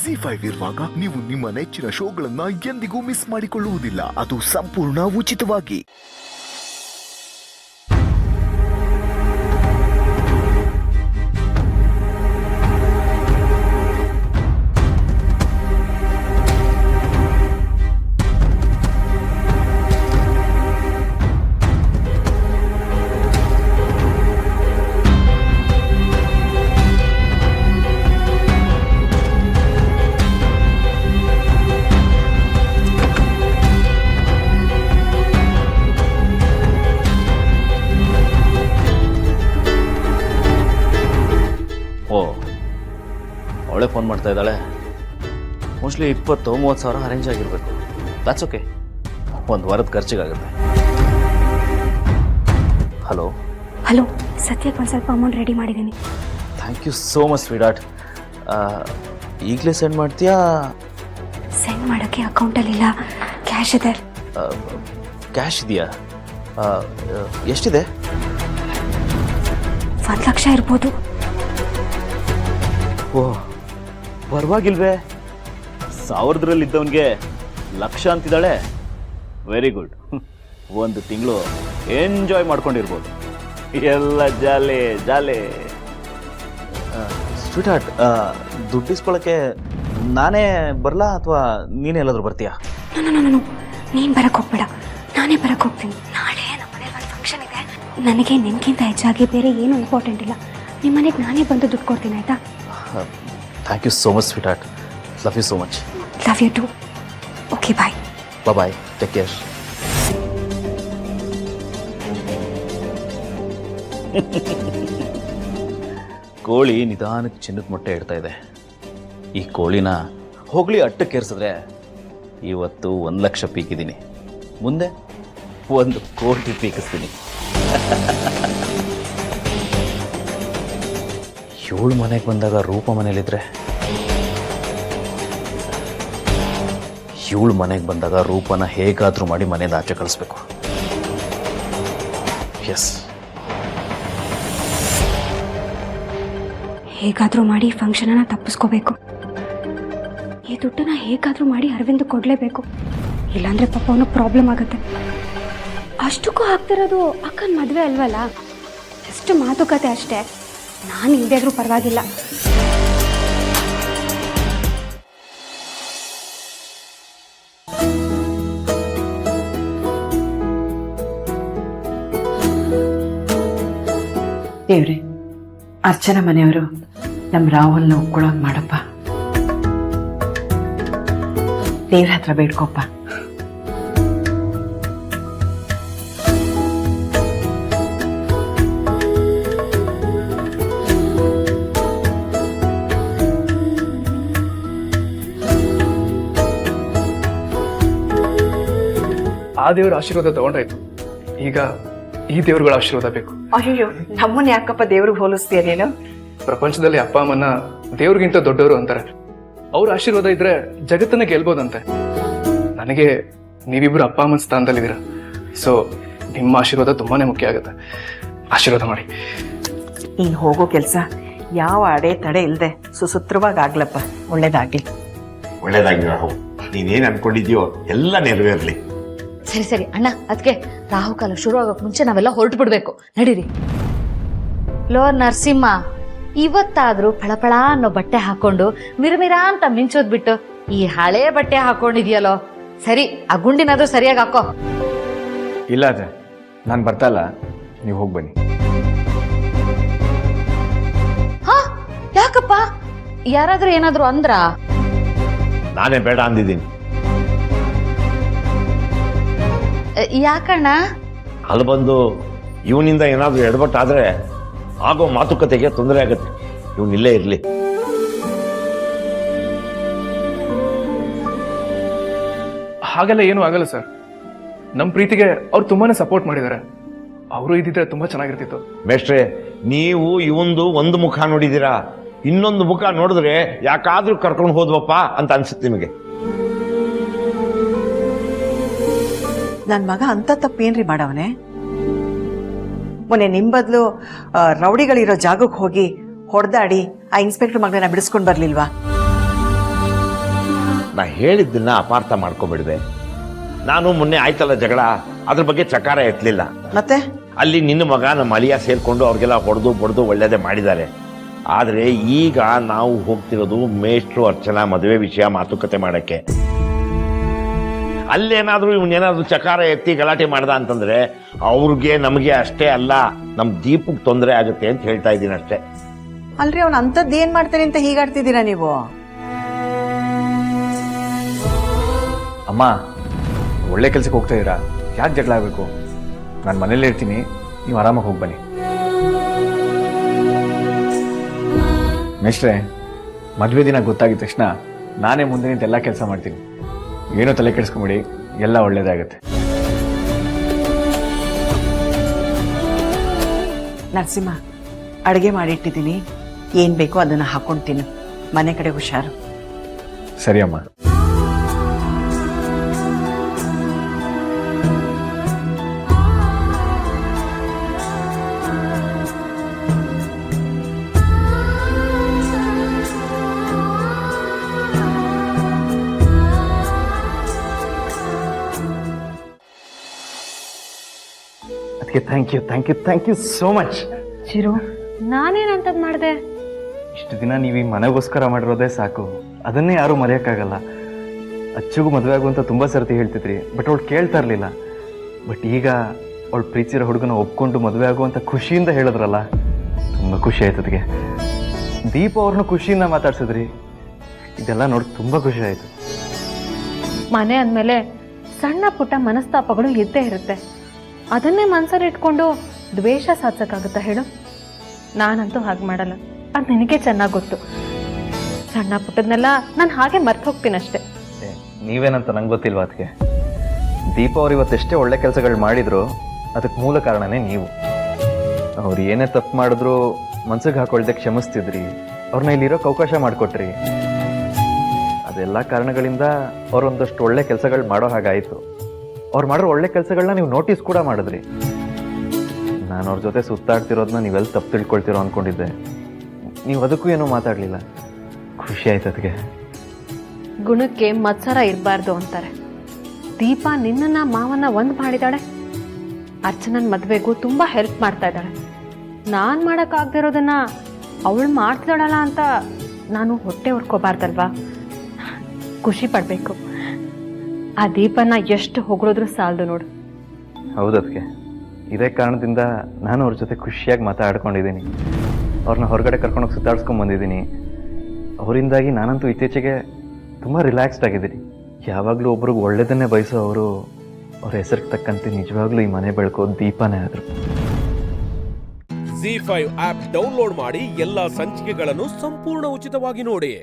ZEE5 ಇರುವಾಗ ನೀವು ನಿಮ್ಮ ನೆಚ್ಚಿನ ಶೋಗಳನ್ನ ಎಂದಿಗೂ ಮಿಸ್ ಮಾಡಿಕೊಳ್ಳುವುದಿಲ್ಲ. ಅದು ಸಂಪೂರ್ಣ ಉಚಿತವಾಗಿ. ಅವಳೇ ಫೋನ್ ಮಾಡ್ತಾ ಇದ್ದಾಳೆ. ಮೋಸ್ಟ್ಲಿ 20-30 ಸಾವಿರ ಅರೇಂಜ್ ಆಗಿರಬೇಕು. ದಾಟ್ಸ್ ಓಕೆ, ಒಂದು ವಾರದ ಖರ್ಚಿಗಾಗುತ್ತೆ. ಹಲೋ ಹಲೋ, ಸತ್ಯಕ್ಕೆ ಒಂದು ಸ್ವಲ್ಪ ಅಮೌಂಟ್ ರೆಡಿ ಮಾಡಿದ್ದೀನಿ. Thank you so much sweet. ಈಗಲೇ ಸೆಂಡ್ ಮಾಡ್ತೀಯಾ? ಸೆಂಡ್ ಮಾಡೋಕ್ಕೆ ಅಕೌಂಟಲ್ಲಿಲ್ಲ, ಕ್ಯಾಶ್ ಇದೆ. ಕ್ಯಾಶ್ ಇದೆಯಾ? ಎಷ್ಟಿದೆ? 1 ಲಕ್ಷ ಇರ್ಬೋದು. ಓಹ್, ಪರವಾಗಿಲ್ವೇ? 1000ದಲ್ಲಿದ್ದವನಿಗೆ ಲಕ್ಷ ಅಂತಿದ್ದಾಳೆ. Very good. ಒಂದು ತಿಂಗಳು ಎಂಜಾಯ್ ಮಾಡ್ಕೊಂಡಿರ್ಬೋದು. ಎಲ್ಲ ಜಾಲೆ ಜಾಲೆ. ಸ್ವೀಟ್ ಹಾರ್ಟ್, ದುಡ್ಡು ಇಸ್ಕೊಳ್ಳೋಕ್ಕೆ ನಾನೇ ಬರಲಾ ಅಥವಾ ನೀನೇ ಎಲ್ಲಾದರೂ ಬರ್ತೀಯಾ? ನಾನು ನೀನು ಬರಕ್ಕೆ ಹೋಗ್ಬೇಡ, ನಾನೇ ಬರಕ್ಕೆ ಹೋಗ್ತೀನಿ. ನಾಳೆ ನಮ್ಮ ಮನೇಲಿ ಒಂದು ಫಂಕ್ಷನ್ ಇದೆ. ನನಗೆ ನಿನಗಿಂತ ಹೆಚ್ಚಾಗಿ ಬೇರೆ ಏನೂ ಇಂಪಾರ್ಟೆಂಟ್ ಇಲ್ಲ. ನಿಮ್ಮ ಮನೆಗೆ ನಾನೇ ಬಂದು ದುಡ್ಡು ಕೊಡ್ತೀನಿ, ಆಯಿತಾ? Thank you so much sweetheart. Love you so much. Love you too. Okay, bye. Bye, take care. ಕೋಳಿ ನಿಧಾನಕ್ಕೆ ಚಿನ್ನದ ಮೊಟ್ಟೆ ಇಡ್ತಾ ಇದೆ. ಈ ಕೋಳಿನ ಹೋಗ್ಲಿ ಅಟ್ಟಕ್ಕೇರಿಸಿದ್ರೆ ಇವತ್ತು 1 ಲಕ್ಷ ಪೀಕಿದ್ದೀನಿ, ಮುಂದೆ 1 ಕೋಟಿ ಪೀಕಿಸ್ತೀನಿ. ಇವಳು ಮನೆಗೆ ಬಂದಾಗ ರೂಪ ಮನೇಲಿದ್ರೆ, ಇವಳು ಮನೆಗೆ ಬಂದಾಗ ರೂಪನ ಹೇಗಾದರೂ ಮಾಡಿ ಮನೆಯಿಂದ ಆಚೆ ಕಳಿಸ್ಬೇಕು. ಎಸ್, ಹೇಗಾದರೂ ಮಾಡಿ ಫಂಕ್ಷನನ್ನು ತಪ್ಪಿಸ್ಕೋಬೇಕು. ಈ ದುಡ್ಡನ್ನ ಹೇಗಾದರೂ ಮಾಡಿ ಅರವಿಂದ್ ಕೊಡಲೇಬೇಕು, ಇಲ್ಲಾಂದರೆ ಪಾಪ ಅವನು ಪ್ರಾಬ್ಲಮ್ ಆಗುತ್ತೆ. ಅಷ್ಟಕ್ಕೂ ಆಗ್ತಿರೋದು ಅಕ್ಕನ ಮದುವೆ ಅಲ್ವಲ್ಲ, ಎಷ್ಟು ಮಾತುಕತೆ ಅಷ್ಟೇ. ನಾನು ಇಲ್ಲದೇ ಇದ್ರೂ ಪರವಾಗಿಲ್ಲ. ದೇವ್ರೆ, ಅರ್ಚನಾ ಮನೆಯವರು ನಮ್ಮ ರಾಹುಲ್ನ ಒಪ್ಕೊಳ್ಳೋಕೆ ಮಾಡಪ್ಪ. ದೇವ್ರ ಹತ್ರ ಬೇಡ್ಕೊಪ್ಪ. ಆ ದೇವರ ಆಶೀರ್ವಾದ ತಗೊಂಡಾಯ್ತು, ಈಗ ಈ ದೇವರುಗಳ ಆಶೀರ್ವಾದ ಬೇಕು. ಅಯ್ಯೋ, ನಮ್ಮನ್ನ ಯಾಕಪ್ಪ ದೇವ್ರಿಗೆ ಹೋಲಿಸ್ತೀಯ ನೀನು? ಪ್ರಪಂಚದಲ್ಲಿ ಅಪ್ಪ ಅಮ್ಮನ ದೇವ್ರಿಗಿಂತ ದೊಡ್ಡವರು ಅಂತಾರೆ. ಅವ್ರ ಆಶೀರ್ವಾದ ಇದ್ರೆ ಜಗತ್ತನ್ನ ಗೆಲ್ಬೋದಂತೆ. ನನಗೆ ನೀವಿಬ್ರು ಅಪ್ಪ ಅಮ್ಮನ ಸ್ಥಾನದಲ್ಲಿದ್ದೀರ. ಸೊ ನಿಮ್ಮ ಆಶೀರ್ವಾದ ತುಂಬಾನೇ ಮುಖ್ಯ ಆಗುತ್ತೆ. ಆಶೀರ್ವಾದ ಮಾಡಿ. ನೀನು ಹೋಗೋ ಕೆಲಸ ಯಾವ ಅಡೆ ತಡೆ ಇಲ್ಲದೆ ಸುಸೂತ್ರವಾಗಿ ಆಗ್ಲಪ್ಪ. ಒಳ್ಳೇದಾಗ್ಲಿ. ಒಳ್ಳೇದಾಗಿ ರಾಹು, ನೀನೇನು ಅನ್ಕೊಂಡಿದ್ಯೋ ಎಲ್ಲ ನೆರವೇರ್ಲಿ. ಸರಿ ಸರಿ ಅಣ್ಣ, ಅದಕ್ಕೆ ರಾಹುಕಾಲ ಶುರು ಆಗೋಕ್ ಮುಂಚೆ ನಾವೆಲ್ಲ ಹೊರಟು ಬಿಡ್ಬೇಕು. ನಡೀರಿ. ಲೋ ನರಸಿಂಹ, ಇವತ್ತಾದ್ರೂ ಫಳಫಳ ಅನ್ನೋ ಬಟ್ಟೆ ಹಾಕೊಂಡು ಮಿರಮಿರ ಅಂತ ಮಿಂಚೋದ್ ಬಿಟ್ಟು ಈ ಹಳೆ ಬಟ್ಟೆ ಹಾಕೊಂಡಿದ್ಯಲ್ಲೋ. ಸರಿ, ಆ ಗುಂಡಿನಾದ್ರೂ ಸರಿಯಾಗಿ ಹಾಕೋ. ಇಲ್ಲ ಅಜ್ಜ, ನಾನು ಬರ್ತಾ ಇಲ್ಲ, ನೀವು ಹೋಗಿ ಬನ್ನಿ. ಹಾ, ಯಾಕಪ್ಪ? ಯಾರಾದ್ರೂ ಏನಾದ್ರು ಅಂದ್ರ? ನಾನೇ ಬೇಡ ಅಂದಿದ್ದೀನಿ. ಯಾಕಣ್ಣ? ಅಲ್ಲಿ ಬಂದು ಇವನಿಂದ ಏನಾದರೂ ಎಡವಟ್ಟಾದ್ರೆ ಆಗೋ ಮಾತುಕತೆಗೆ ತೊಂದರೆ ಆಗುತ್ತೆ. ಇವನಿಲ್ಲೇ ಇರಲಿ. ಹಾಗೆಲ್ಲ ಏನೂ ಆಗಲ್ಲ ಸರ್. ನಮ್ಮ ಪ್ರೀತಿಗೆ ಅವ್ರು ತುಂಬಾನೇ ಸಪೋರ್ಟ್ ಮಾಡಿದ್ದಾರೆ. ಅವರು ಇದ್ದಿದ್ರೆ ತುಂಬಾ ಚೆನ್ನಾಗಿರ್ತಿತ್ತು. ಮೇಷ್ಟ್ರೆ, ನೀವು ಇವಂದು ಒಂದು ಮುಖ ನೋಡಿದ್ದೀರಾ, ಇನ್ನೊಂದು ಮುಖ ನೋಡಿದ್ರೆ ಯಾಕಾದ್ರೂ ಕರ್ಕೊಂಡು ಹೋದ್ವಪ್ಪ ಅಂತ ಅನ್ಸುತ್ತೆ ನಿಮಗೆ. ನನ್ನ ಮಗ ಅಂತ ತಪ್ಪೇನ್ರಿ ಮಾಡವನೆ? ಮೊನ್ನೆ ನಿಮ್ ಬದಲು ರೌಡಿಗಳಿರೋ ಜಾಗಕ್ಕೆ ಹೋಗಿ ಹೊಡೆದಾಡಿ ಆ ಇನ್ಸ್ಪೆಕ್ಟರ್ ಮಗಳನ್ನ ಬಿಡಿಸ್ಕೊಂಡು ಬರ್ಲಿಲ್ವಾ? ನಾ ಹೇಳಿದ್ದನ್ನ ಅಪಾರ್ಥ ಮಾಡ್ಕೊಬಿಡ್ದೆ. ನಾನು ಮೊನ್ನೆ ಆಯ್ತಲ್ಲ ಜಗಳ, ಅದ್ರ ಬಗ್ಗೆ ಚಕಾರ ಎತ್ತಲಿಲ್ಲ. ಮತ್ತೆ ಅಲ್ಲಿ ನಿನ್ನ ಮಗ ನಮ್ಮ ಅಳಿಯ ಸೇರ್ಕೊಂಡು ಅವ್ರಿಗೆಲ್ಲ ಹೊಡೆದು ಬಡ್ದು ಒಳ್ಳೇದೇ ಮಾಡಿದ್ದಾರೆ. ಆದರೆ ಈಗ ನಾವು ಹೋಗ್ತಿರೋದು ಮೇಷ್ಟ್ರು ಅರ್ಚನಾ ಮದುವೆ ವಿಷಯ ಮಾತುಕತೆ ಮಾಡಕ್ಕೆ. ಅಲ್ಲೇನಾದ್ರೂ ಇವನೇನಾದ್ರೂ ಚಕಾರ ಎತ್ತಿ ಗಲಾಟೆ ಮಾಡ್ದ ಅಂತಂದ್ರೆ ಅವ್ರಿಗೆ ನಮಗೆ ಅಷ್ಟೇ ಅಲ್ಲ, ನಮ್ಮ ದೀಪಕ್ಕೆ ತೊಂದರೆ ಆಗುತ್ತೆ ಅಂತ ಹೇಳ್ತಾ ಇದ್ದೀನಿ ಅಷ್ಟೇ. ಅಲ್ರಿ ಅವ್ನು ಅಂಥದ್ದು ಏನ್ ಮಾಡ್ತಾನೆ ಅಂತ ಹೀಗಾಡ್ತಿದ್ದೀರಾ ನೀವು? ಅಮ್ಮ, ಒಳ್ಳೆ ಕೆಲ್ಸಕ್ಕೆ ಹೋಗ್ತಾ ಇದ್ದೀರಾ, ಯಾಕೆ ಜಗಳ ಆಗಬೇಕು? ನಾನು ಮನೇಲಿ ಇರ್ತೀನಿ, ನೀವು ಆರಾಮಾಗಿ ಹೋಗಿ ಬನ್ನಿ. ಮೇಷ್ಟ್ರೆ, ಮದುವೆ ದಿನ ಗೊತ್ತಾಗಿದ ತಕ್ಷಣ ನಾನೇ ಮುಂದೆ ನಿಂತು ಎಲ್ಲ ಕೆಲಸ ಮಾಡ್ತೀನಿ. ಏನೋ ತಲೆ ಕೆಡಿಸ್ಕೊಂಬಿಡಿ, ಎಲ್ಲ ಒಳ್ಳೇದಾಗತ್ತೆ. ನರಸಿಂಹ, ಅಡುಗೆ ಮಾಡಿಟ್ಟಿದ್ದೀನಿ, ಏನ್ ಬೇಕೋ ಅದನ್ನ ಹಾಕೊಂಡು ಮನೆ ಕಡೆ ಹುಷಾರು. ಸರಿ ಅಮ್ಮ. ಅದಕ್ಕೆ thank you so much. Chiru, ನಾನೇನಂತದ್ ಮಾಡಿದೆ? ಇಷ್ಟು ದಿನ ನೀವು ಈ ಮನೆಗೋಸ್ಕರ ಮಾಡಿರೋದೇ ಸಾಕು, ಅದನ್ನೇ ಯಾರೂ ಮರೆಯೋಕ್ಕಾಗಲ್ಲ. ಅಚ್ಚುಗೂ ಮದುವೆ ಆಗುವಂತ ತುಂಬಾ ಸರ್ತಿ ಹೇಳ್ತಿದ್ರಿ, ಬಟ್ ಅವಳು ಕೇಳ್ತಾ ಇರಲಿಲ್ಲ. ಬಟ್ ಈಗ ಅವಳು ಪ್ರೀತಿಸಿರೋ ಹುಡುಗನ ಒಪ್ಕೊಂಡು ಮದುವೆ ಆಗುವಂತ ಖುಷಿಯಿಂದ ಹೇಳಿದ್ರಲ್ಲ, ತುಂಬ ಖುಷಿ ಆಯ್ತು. ಅದಕ್ಕೆ ದೀಪ ಅವ್ರನ್ನ ಖುಷಿಯಿಂದ ಮಾತಾಡ್ಸಿದ್ರಿ, ಇದೆಲ್ಲ ನೋಡಿ ತುಂಬ ಖುಷಿ ಆಯ್ತು. ಮನೆ ಅಂದಮೇಲೆ ಸಣ್ಣ ಪುಟ್ಟ ಮನಸ್ತಾಪಗಳು ಇದ್ದೇ ಇರುತ್ತೆ. ಅದನ್ನೇ ಮನಸ್ಸಲ್ಲಿ ಇಟ್ಕೊಂಡು ದ್ವೇಷ ಸಾಧಿಸೋಕ್ಕಾಗುತ್ತಾ ಹೇಳು? ನಾನಂತೂ ಹಾಗೆ ಮಾಡಲ್ಲ, ಅದು ನಿನಗೆ ಚೆನ್ನಾಗಿ ಗೊತ್ತು. ಸಣ್ಣ ಪುಟ್ಟದನ್ನೆಲ್ಲ ನಾನು ಹಾಗೆ ಮರ್ತು ಹೋಗ್ತೀನಿ ಅಷ್ಟೇ. ನೀವೇನಂತ ನಂಗೆ ಗೊತ್ತಿಲ್ವಾ? ಅದಕ್ಕೆ ದೀಪ ಅವ್ರು ಇವತ್ತೆಷ್ಟೇ ಒಳ್ಳೆ ಕೆಲಸಗಳು ಮಾಡಿದ್ರು, ಅದಕ್ಕೆ ಮೂಲ ಕಾರಣನೇ ನೀವು. ಅವ್ರು ಏನೇ ತಪ್ಪು ಮಾಡಿದ್ರು ಮನ್ಸಿಗೆ ಹಾಕೊಳ್ದೆ ಕ್ಷಮಿಸ್ತಿದ್ರಿ, ಅವ್ರನ್ನ ಇಲ್ಲಿರೋಕೆ ಅವಕಾಶ ಮಾಡಿಕೊಟ್ರಿ. ಅದೆಲ್ಲ ಕಾರಣಗಳಿಂದ ಅವ್ರೊಂದಷ್ಟು ಒಳ್ಳೆ ಕೆಲಸಗಳು ಮಾಡೋ ಹಾಗಾಯಿತು. ಅವ್ರು ಮಾಡೋ ಒಳ್ಳೆ ಕೆಲಸಗಳನ್ನ ನೀವು ನೋಟಿಸ್ ಕೂಡ ಮಾಡಿದ್ರಿ. ನಾನು ಅವ್ರ ಜೊತೆ ಸುತ್ತಾಡ್ತಿರೋದನ್ನ ನೀವೆಲ್ಲ ತಪ್ಪು ತಿಳ್ಕೊಳ್ತಿರೋ ಅಂದ್ಕೊಂಡಿದ್ದೆ. ನೀವು ಅದಕ್ಕೂ ಏನೂ ಮಾತಾಡಲಿಲ್ಲ, ಖುಷಿ ಆಯ್ತು. ಅದಕ್ಕೆ ಗುಣಕ್ಕೆ ಮತ್ಸರ ಇರಬಾರ್ದು ಅಂತಾರೆ. ದೀಪ ನಿನ್ನನ್ನ ಮಾವನ್ನ ಒಂದು ಮಾಡಿದಾಳೆ, ಅರ್ಚನನ್ ಮದುವೆಗೂ ತುಂಬ ಹೆಲ್ಪ್ ಮಾಡ್ತಾ ಇದ್ದಾಳೆ. ನಾನು ಮಾಡೋಕ್ಕಾಗದಿರೋದನ್ನ ಅವಳು ಮಾಡ್ತಿದ್ದಾಳಲ್ಲ ಅಂತ ನಾನು ಹೊಟ್ಟೆ ಹೊರ್ಕೋಬಾರ್ದಲ್ವಾ? ಖುಷಿ ಪಡಬೇಕು. ಆ ದೀಪನ ಎಷ್ಟು ಹೊಗಳಿದ್ರು ಸಾಲದು ನೋಡು. ಹೌದು, ಅದಕ್ಕೆ ಇದೇ ಕಾರಣದಿಂದ ನಾನು ಅವ್ರ ಜೊತೆ ಖುಷಿಯಾಗಿ ಮಾತಾಡ್ಕೊಂಡಿದ್ದೀನಿ. ಅವ್ರನ್ನ ಹೊರಗಡೆ ಕರ್ಕೊಂಡೋಗಿ ಸುತ್ತಾಡ್ಸ್ಕೊಂಡು ಬಂದಿದ್ದೀನಿ. ಅವರಿಂದಾಗಿ ನಾನಂತೂ ಇತ್ತೀಚೆಗೆ ತುಂಬ ರಿಲ್ಯಾಕ್ಸ್ಡ್ ಆಗಿದ್ದೀನಿ. ಯಾವಾಗಲೂ ಒಬ್ರಿಗೆ ಒಳ್ಳೆಯದನ್ನೇ ಬಯಸೋ ಅವರು ಅವ್ರ ಹೆಸರಿಗೆ ತಕ್ಕಂತೆ ನಿಜವಾಗ್ಲೂ ಈ ಮನೆ ಬೆಳಕೋ ದೀಪನೇ ಆದರು. ZEE5 ಆಪ್ ಡೌನ್ಲೋಡ್ ಮಾಡಿ ಎಲ್ಲಾ ಸಂಚಿಕೆಗಳನ್ನು ಸಂಪೂರ್ಣ ಉಚಿತವಾಗಿ ನೋಡಿ.